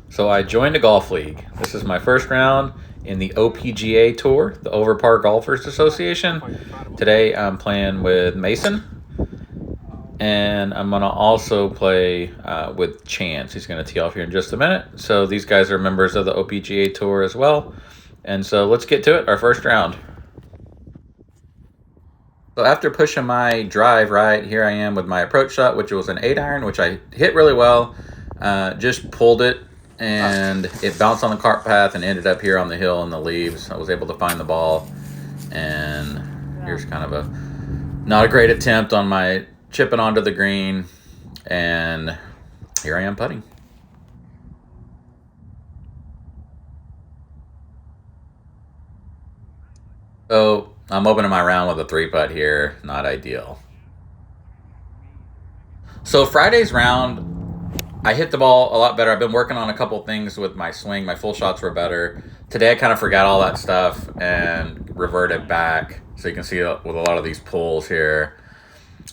So I joined a golf league. This is my first round in the OPGA Tour, the Over Par Golfers Association. Today I'm playing with Mason, and I'm going to also play with Chance. He's going to tee off here in just a minute. So these guys are members of the OPGA Tour as well. And so let's get to it, our first round. So after pushing my drive right, here I am with my approach shot, which was an 8-iron, which I hit really well. Just pulled it, and it bounced on the cart path and ended up here on the hill in the leaves. I was able to find the ball, and here's kind of a not a great attempt on my chipping onto the green, and here I am putting. So I'm opening my round with a 3-putt here. Not ideal. So Friday's round, I hit the ball a lot better. I've been working on a couple things with my swing. My full shots were better. Today I kind of forgot all that stuff and reverted back. So you can see with a lot of these pulls here.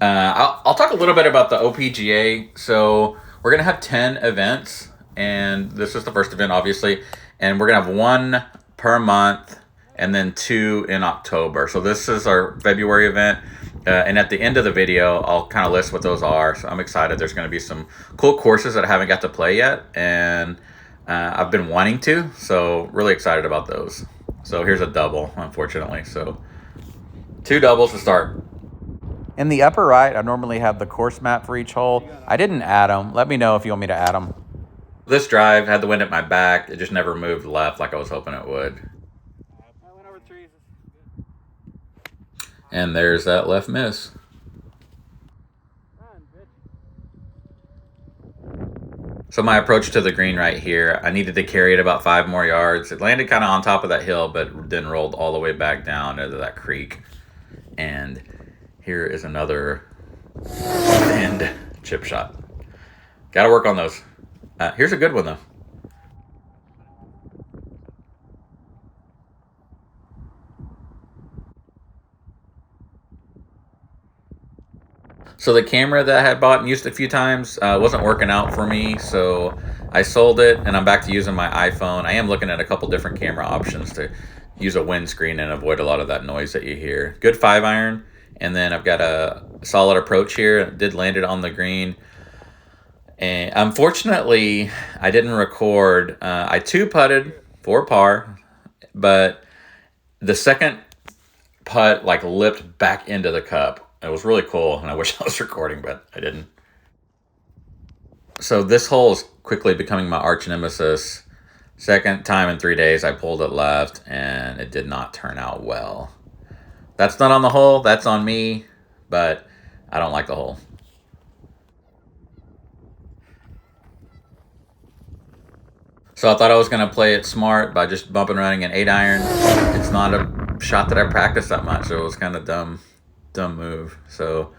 I'll talk a little bit about the OPGA. So we're going to have 10 events. And this is the first event, obviously. And we're going to have 1 per month and then 2 in October. So this is our February event. And at the end of the video, I'll kind of list what those are. So I'm excited. There's going to be some cool courses that I haven't got to play yet. And I've been wanting to. So really excited about those. So here's a double, unfortunately. So 2 doubles to start. In the upper right, I normally have the course map for each hole. I didn't add them. Let me know if you want me to add them. This drive had the wind at my back. It just never moved left like I was hoping it would. And there's that left miss. So my approach to the green right here, I needed to carry it about 5 more yards. It landed kind of on top of that hill, but then rolled all the way back down into that creek. And here is another end chip shot. Got to work on those. Here's a good one, though. So the camera that I had bought and used a few times wasn't working out for me, so I sold it, and I'm back to using my iPhone. I am looking at a couple different camera options to use a windscreen and avoid a lot of that noise that you hear. Good 5-iron, and then I've got a solid approach here. I did land it on the green. And unfortunately, I didn't record. I 2-putted for par, but the second putt like lipped back into the cup. It was really cool, and I wish I was recording, but I didn't. So this hole is quickly becoming my arch nemesis. Second time in 3 days, I pulled it left, and it did not turn out well. That's not on the hole. That's on me, but I don't like the hole. So I thought I was going to play it smart by just bumping running an 8-iron. It's not a shot that I practice that much, so it was kind of dumb move. So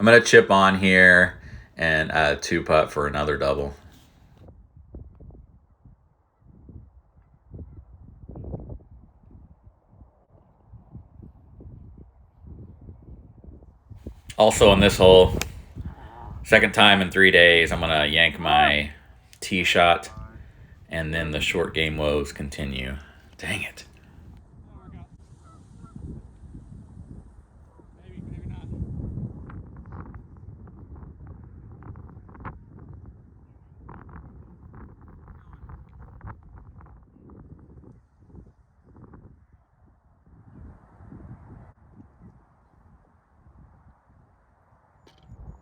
I'm going to chip on here and 2-putt for another double. Also on this hole, second time in 3 days, I'm going to yank my tee shot, and then the short game woes continue. Dang it.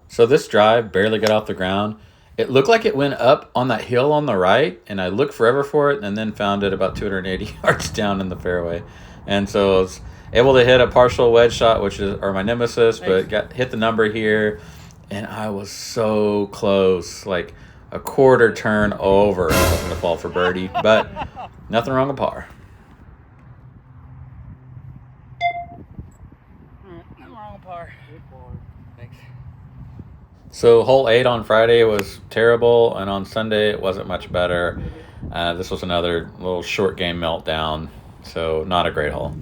So this drive barely got off the ground. It looked like it went up on that hill on the right, and I looked forever for it, and then found it about 280 yards down in the fairway. And so I was able to hit a partial wedge shot, which is my nemesis, but hit the number here, and I was so close, like a quarter turn over. I was going to fall for birdie, but nothing wrong with par. Nothing wrong with par. Thanks. So hole 8 on Friday was terrible, and on Sunday it wasn't much better. This was another little short game meltdown, so not a great hole.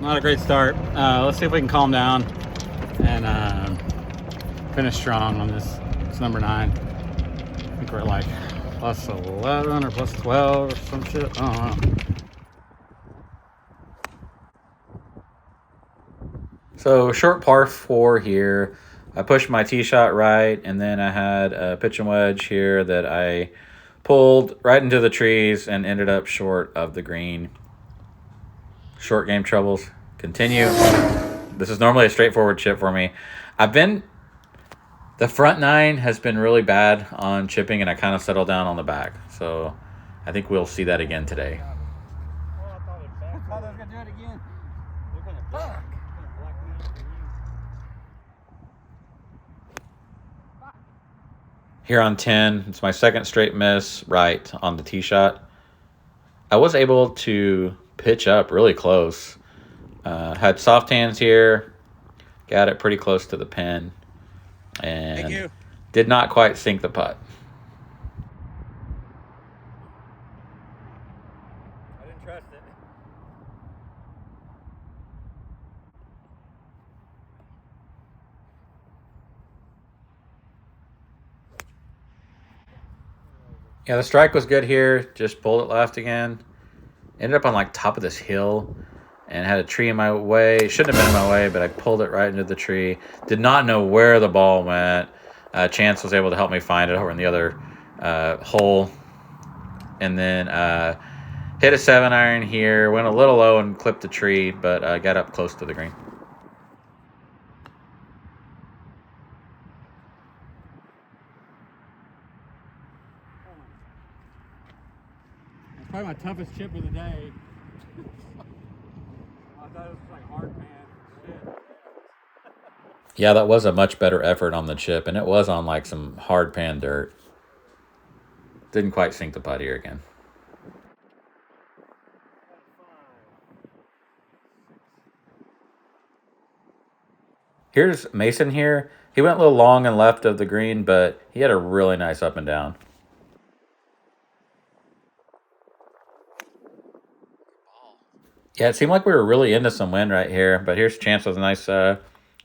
Not a great start. Let's see if we can calm down and finish strong on this. It's number 9. I think we're at like plus 11 or plus 12 or some shit. I don't know. So short par 4 here. I pushed my tee shot right, and then I had a pitch and wedge here that I pulled right into the trees and ended up short of the green. Short game troubles continue. This is normally a straightforward chip for me. The front 9 has been really bad on chipping, and I kind of settled down on the back. So I think we'll see that again today. I thought I was gonna do it again. Fuck. Here on 10, it's my second straight miss right on the tee shot. I was able to pitch up really close. Had soft hands here, got it pretty close to the pin, and did not quite sink the putt. I didn't trust it. Yeah, the strike was good here. Just pulled it left again. Ended up on like top of this hill and had a tree in my way. Shouldn't have been in my way, but I pulled it right into the tree. Did not know where the ball went. Chance was able to help me find it over in the other hole. And then hit a 7-iron here. Went a little low and clipped the tree, but got up close to the green. Probably my toughest chip of the day. I thought it was like hard pan. Shit. Yeah, that was a much better effort on the chip, and it was on like some hard pan dirt. Didn't quite sink the putt here again. Here's Mason here. He went a little long and left of the green, but he had a really nice up and down. Yeah, it seemed like we were really into some wind right here, but here's a chance with a nice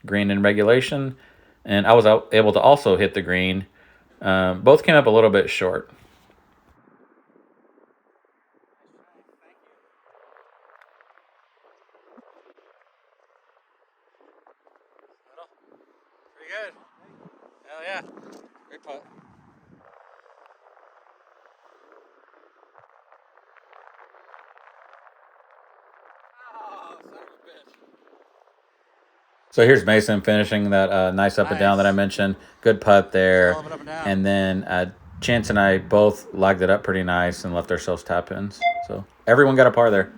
green in regulation, and I was able to also hit the green. Both came up a little bit short. Pretty good. Hell yeah. Great putt. So here's Mason finishing that nice up and down that I mentioned. Good putt there. And then Chance and I both lagged it up pretty nice and left ourselves tap ins. So everyone got a par there.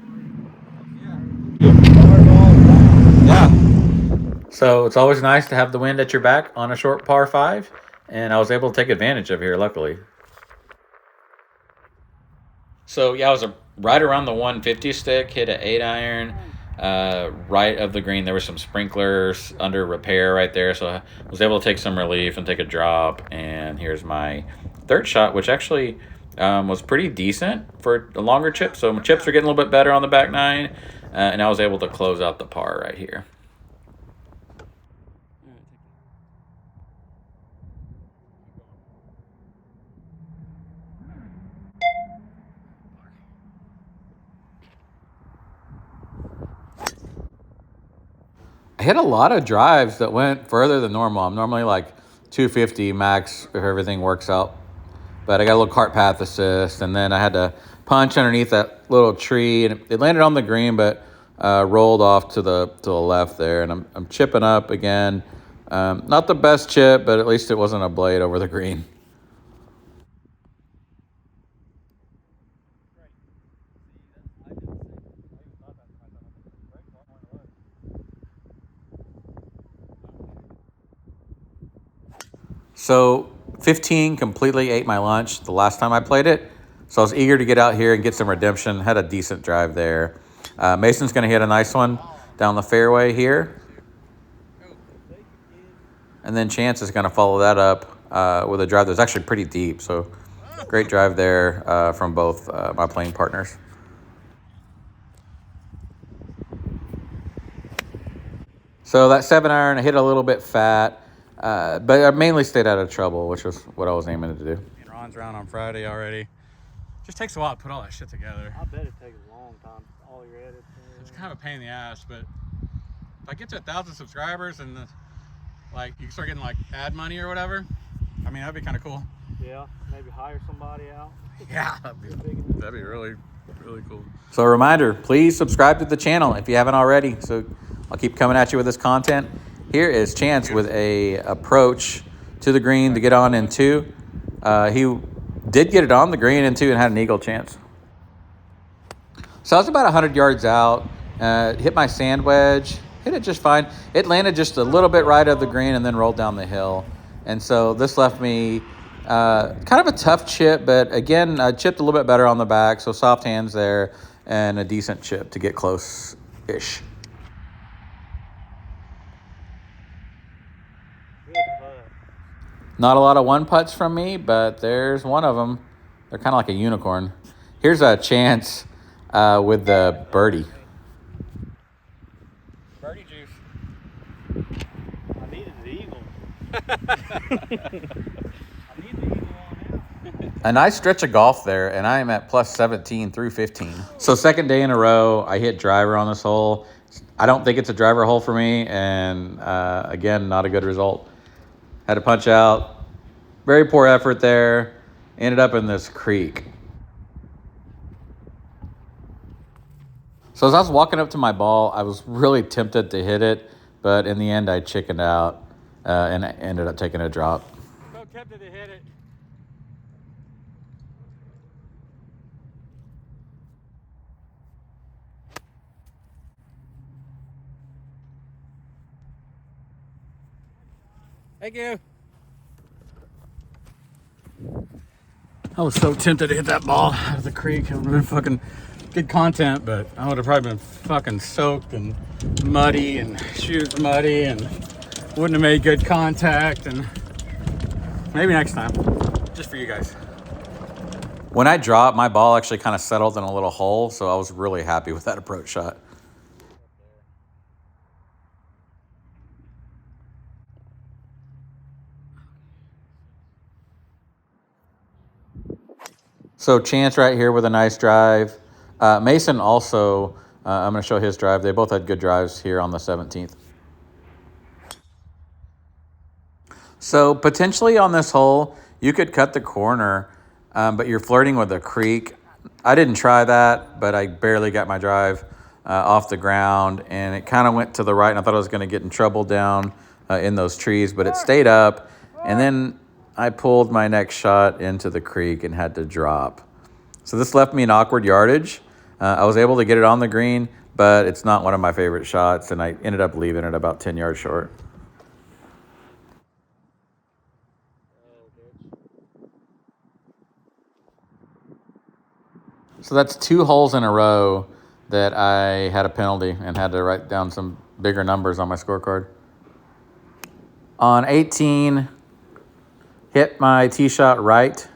Yeah. So it's always nice to have the wind at your back on a short par 5. And I was able to take advantage of here, luckily. So yeah, I was right around the 150 stick, hit an 8-iron. Right of the green, there were some sprinklers under repair right there, so I was able to take some relief and take a drop. And here's my third shot, which actually was pretty decent for a longer chip. So my chips are getting a little bit better on the back 9, and I was able to close out the par right here. I hit a lot of drives that went further than normal. I'm normally like 250 max if everything works out. But I got a little cart path assist, and then I had to punch underneath that little tree, and it landed on the green, but rolled off to the left there. And I'm chipping up again. Not the best chip, but at least it wasn't a blade over the green. So 15 completely ate my lunch the last time I played it. So I was eager to get out here and get some redemption. Had a decent drive there. Mason's going to hit a nice one down the fairway here. And then Chance is going to follow that up with a drive that's actually pretty deep. So great drive there from both my playing partners. So that 7-iron, I hit a little bit fat, but I mainly stayed out of trouble, which was what I was aiming to do. And Ron's round on Friday already. Just takes a while to put all that shit together. I bet it takes a long time. All your edits. It's kind of a pain in the ass, but if I get to 1,000 subscribers and like you can start getting like ad money or whatever, I mean that'd be kind of cool. Yeah, maybe hire somebody out. Yeah, that'd be really cool. So a reminder, please subscribe to the channel if you haven't already. So I'll keep coming at you with this content. Here is Chance with a approach to the green to get on in 2. He did get it on the green in 2 and had an eagle chance. So I was about 100 yards out, hit my sand wedge, hit it just fine. It landed just a little bit right of the green and then rolled down the hill. And so this left me kind of a tough chip, but again, I chipped a little bit better on the back, so soft hands there and a decent chip to get close-ish. Not a lot of one putts from me, but there's one of them. They're kind of like a unicorn. Here's a Chance with the birdie. Birdie juice. I needed the eagle. I need the eagle on out. A nice stretch of golf there, and I am at plus 17 through 15. So second day in a row, I hit driver on this hole. I don't think it's a driver hole for me, and again, not a good result. Had to punch out. Very poor effort there. Ended up in this creek. So as I was walking up to my ball, I was really tempted to hit it, but in the end, I chickened out and I ended up taking a drop. So tempted to hit it. Thank you. I was so tempted to hit that ball out of the creek. It would have been fucking good content, but I would have probably been fucking soaked and muddy and shoes muddy and wouldn't have made good contact. And maybe next time, just for you guys. When I dropped, my ball actually kind of settled in a little hole, so I was really happy with that approach shot. So Chance right here with a nice drive. Mason also, I'm going to show his drive. They both had good drives here on the 17th. So potentially on this hole, you could cut the corner, but you're flirting with a creek. I didn't try that, but I barely got my drive off the ground, and it kind of went to the right, and I thought I was going to get in trouble down in those trees, but it stayed up, and then I pulled my next shot into the creek and had to drop. So this left me an awkward yardage. I was able to get it on the green, but it's not one of my favorite shots, and I ended up leaving it about 10 yards short. So that's 2 holes in a row that I had a penalty and had to write down some bigger numbers on my scorecard. On 18, hit my tee shot right.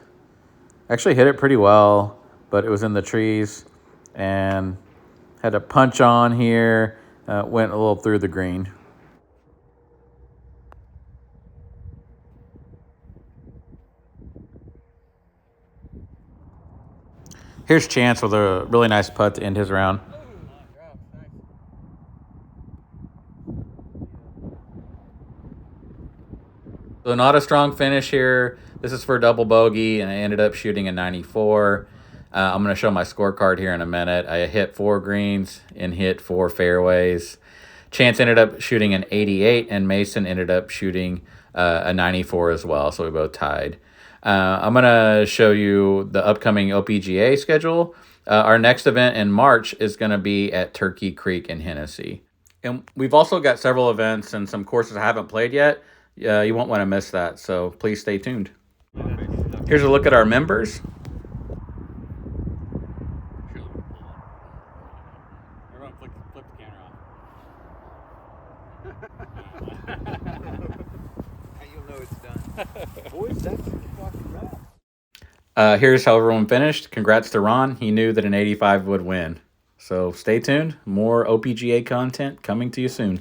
Actually hit it pretty well, but it was in the trees and had to punch on here. Went a little through the green. Here's Chance with a really nice putt to end his round. So not a strong finish here. This is for double bogey, and I ended up shooting a 94. I'm going to show my scorecard here in a minute. I hit 4 greens and hit 4 fairways. Chance ended up shooting an 88, and Mason ended up shooting a 94 as well, so we both tied. I'm going to show you the upcoming OPGA schedule. Our next event in March is going to be at Turkey Creek in Hennessy. And we've also got several events and some courses I haven't played yet. You won't want to miss that, so please stay tuned. Here's a look at our members. Everyone flip the camera off. You'll know it's done. Boys, that's the fucking wrap. Here's how everyone finished. Congrats to Ron. He knew that an 85 would win. So stay tuned. More OPGA content coming to you soon.